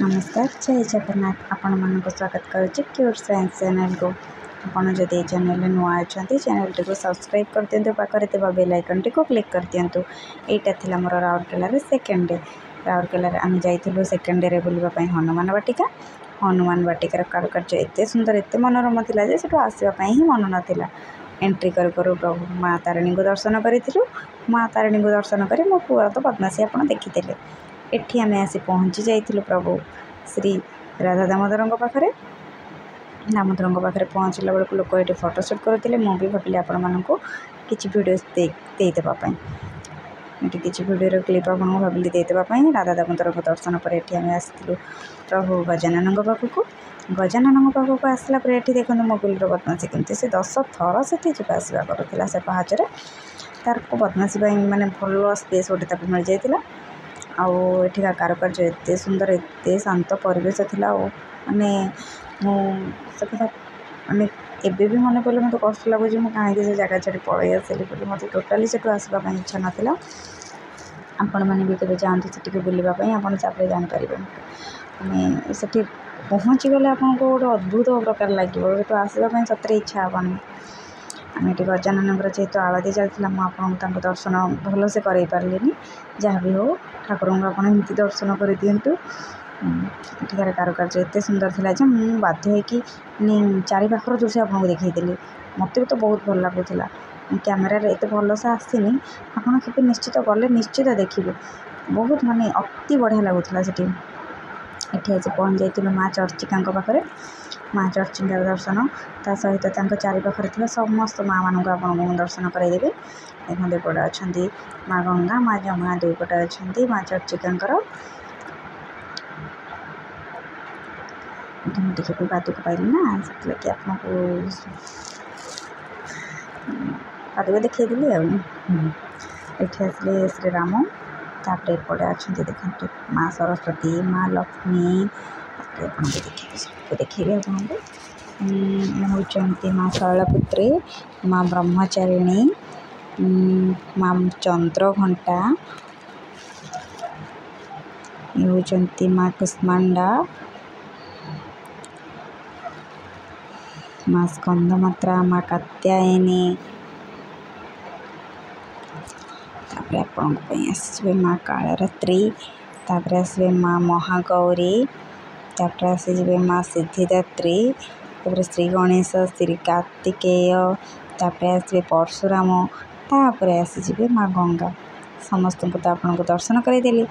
नमस्कार जय जगन्नाथ आपण मानक स्वागत करुच्ची क्यूट साइंस चैनल को। आपड़ जदि चैनल नुआ अच्छा चैनल टी सब्सक्राइब कर दिंतु पाखे बेल आइकन टी क्लिक कर दिंतु। यहाँ थी मोर राउरकेलार सेकेंड डे। राउरकेलार आम जाइलु सेकेंड डे बुलवाई हनुमान बाटिका। हनुमान बाटिकार कारुकार्य एत सुंदर एत मनोरम था जे आसवाई ही मन नाला। एंट्री करूँ प्रभु माँ तारिणी को दर्शन करूँ। माँ तारिणी को दर्शन कर मो पुआ तो बदमाशी आप देखी एठी आम आसी पहुँची जाइलु प्रभु श्री राधा दामोदर पाखे। दामोदर पाखे पहुँचला बेलू लोक ये फोटोशूट करुले। मुझे भाविली आपण मानक किसी भिडियो देदेपाई ये किसी भिडियो क्लिप आपको भाविली देदेपाई। राधा दामोदर को दर्शन पर ये आम आसलु प्रभु गजानन पाखक। गजानन पाखक आसला ये देखो मोबाइल बदमाशी केमती से 10 थर से जावासवा करूला से पाहाचरे तार को बदमाशी माने भल स्पेस गोटे मिल जाता। आठिका कारुकार्य एत सुंदर एत शांत परिवेश था। माने मुझे माने एबे भी मन पड़े मत कष्ट लगुच कहीं से जगह छाड़ी पलि आसली मत टोटाली से आसवाई इच्छा नाला। आपण मैंने भी कभी जातु से बुलवाई आप जापर मैंने से पहुँची गले आपको गोटे अद्भुत प्रकार लगे तो आसवाई सतरे इच्छा हेनी। आम ये गजानन जेहेतु आलती चलता मुझे दर्शन भल से कर पारे जहाँ भी हो ठाकुर को आपमती दर्शन कर दिंतु। एठार कारुकार्य एत सुंदर था जे मुझे बाध्य कि चारि पाखर दृश्य आपको देखी मत भी तो बहुत भल लगुला। कैमेरा एत भल से आसनी आप निश्चित गले निश्चित देखिए बहुत माने अति बढ़िया लगुला। से ये आज पहुँच जाइलु माँ चर्चिका पाखे। माँ चर्चिका दर्शन ता सहित चारि पाखरे थी समस्त माँ मानक आपको दर्शन कराइदेवे। देखते एपटे अच्छा माँ गंगा माँ जमुना दुईपटे अच्छा माँ चर्चिका टे भी पादुक पाइली ना से आपको पादुक देखी ये आसले श्रीराम तापर एपटे अच्छा देखते माँ सरस्वती माँ लक्ष्मी देखिए आपको होती माँ शैलपुत्री माँ ब्रह्मचारिणी माँ चंद्रघंटा ये होती माँ कुष्मांडा माँ स्कंदमात्रा माँ कात्यायनी आसवे माँ कालरात्रि तापर आसवे माँ महागौरी तापर आसीजे माँ सिद्धिदात्री तापर श्री गणेश श्री कार्तिकेय तापर आसवे परशुराम तापर आसीजे माँ गंगा समस्त को तो आपको दर्शन करदेली।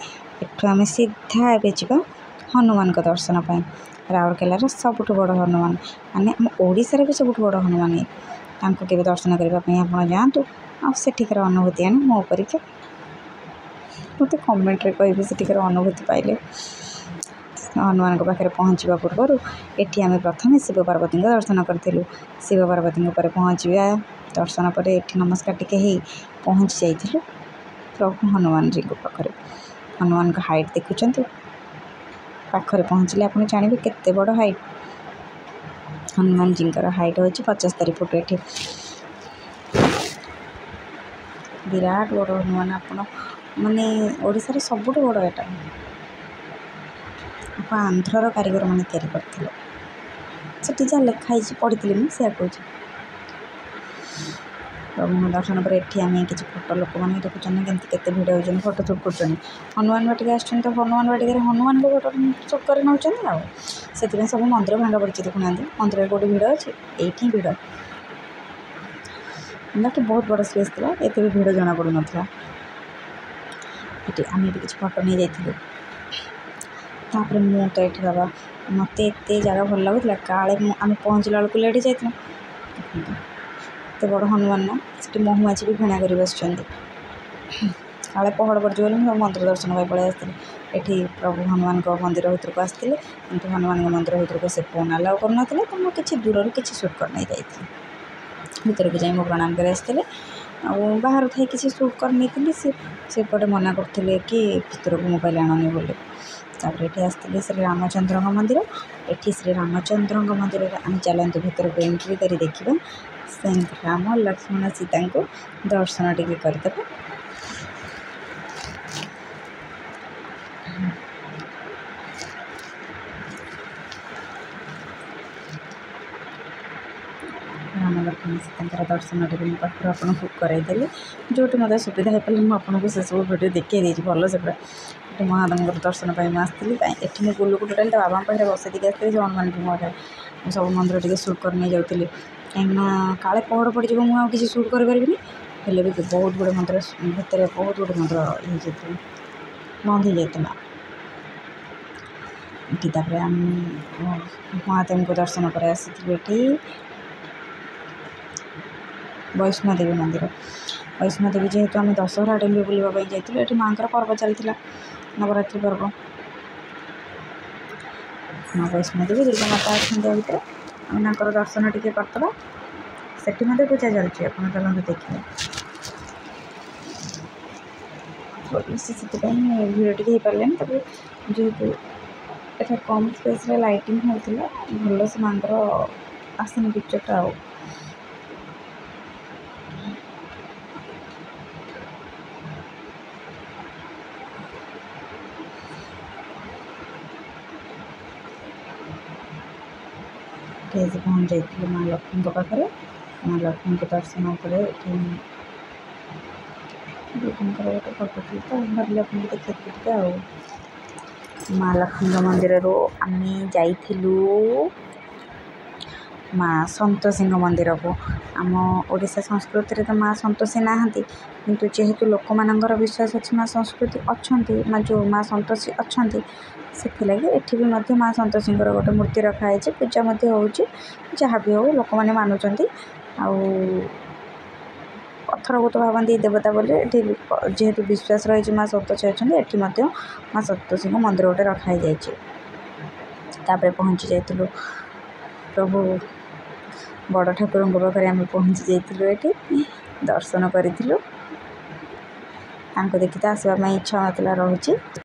एठू आम सीधा एवं हनुमान को दर्शन पाई राउरकेलार सबुठ बड़ हनुमान माने आम ओडिशार भी सबुठ बड़ हनुमान ये के दर्शन करने आप जातु आठिकार अनुभूति आने मो परीक्षा मत कमेंट्रे कहे से अनुभूति पाइले। हनुमान पाखे पहुँचवा पूर्व ये आम प्रथम शिव पार्वती दर्शन करूँ। शिव पार्वती पहुँचवा दर्शन पर ये नमस्कार टे पहुँची जाइलु प्रभु हनुमान जी पाखे। हनुमान का हाइट देखुं पाखरे पहुँचले आप जानवे केते बड़ हाइट। हनुमान जी हाइट हो 75 फुट। ये विराट बड़ हनुमान आप माने ओडिशार सबुठ बड़ एटा आप आंध्रर कारीगर मैंने तैयारी करते से जहाँ लिखाई पढ़ी मुझे कहूँ प्रभु दर्शन पर ये आम किसी फोटो लोक मैंने देखुं के भिड़ होती फोटो सुट कर हनुमान बाटिका आस तो हनुमान बाटिका हनुमान को फोटो सुट कर नौ से सब मंदिर भांगा पड़ी देखुना मंदिर गोटे भिड़ अच्छे ये भिड़ बाकी बहुत बड़ा स्पेस था एत भी भिड़ जना पड़ नाला। ये आम भी किसी फोटो नहीं जाइलु तापर मु तो ये बाबा मत एत जगह भल लगुला काले आम पहुँचला बेलू लेट जाइल एत बड़ हनुमान ना से महुमाछी भी फेणा कर बस काले पहाड़ पर जो सब मंदिर दर्शन कर पलि आसती। ये प्रभु हनुमान मंदिर भर को आसते कि हनुमान मंदिर भर को से फोन अलाउ करना तो मुझे किसी दूर किसी सुट कर नहीं जाइए भर को जाए प्रणाम कर आसते बाहर थी किसी सुट कर नहीं सेपटे मना करते कि भर को मोबाइल आननी बोले। तापर ये आसते श्री रामचंद्र मंदिर। ये श्री रामचंद्र मंदिर आम चलतु भर को एंट्री कर देखा राम लक्ष्मण सीता को दर्शन टे करदे। राम लक्ष्मण सीता दर्शन टे मो पाखर आपको कराइदेली जो मतलब सुविधा हो पारे मुझे से सब भिडियो देखी भल से पूरा ये महादेव दर्शन पर आसती ये मुझे गुलू को टोटाल बाबा पाखे बस देखे आसती हनुमान जी मोटे सब मंदिर टे सुट कर नहीं जाऊँगी कहीं काले पहड़ पड़ जाए मुझे किसी सुट करें हेल्ले भी बहुत गुड़े मंदिर भितर बहुत गुड़े मंदिर ये बंद हो जाता ये आम महादेव को दर्शन कर आसी वैष्णोदेवी मंदिर वैष्णोदेवी जेहेतु आम दशहरा टाइम बुलवाई जाइए ये माँ पर्व चलता नवरात्रि पर्व माँ वैष्णोदेवी दुर्गा माता अच्छा भितर आम दर्शन टी करदे से पूजा चलती आप चलते देखिए से भिड़ टे पारे जेहेतु ये कम स्पेस लाइटिंग होता भल से माँ आसनी पिक्चरटा पहुँच जाइए माँ लक्ष्मी पाखे माँ लक्ष्मी को दर्शन पर गोटे फोटो तो भाविल लक्ष्मी देखते माँ लक्ष्मी मंदिर आम जाइलु माँ संतोषी मंदिर को आम ओडिशा संस्कृति तो माँ संतोषी नहांती किंतु जेहेतु लोक मानकर विश्वास अच्छी माँ संस्कृति अच्छा माँ जो माँ संतोषी अच्छा से लगे एठी भी मध्य माँ संतोषी गोटे मूर्ति रखाई पूजा जहाँ भी हो लोक मैंने मानुंट पत्थर को तो भावती देवता बोले जेहेतु विश्वास रही माँ संतोषी अच्छा एटी माँ संतोषी मंदिर गोटे रखाई जापर पहुँची जाइलु प्रभु बड़ ठाकुर पाखे आम पहुँची जाइलु ये दर्शन करूँ देखी तो आसवाई इच्छा मतलब रही।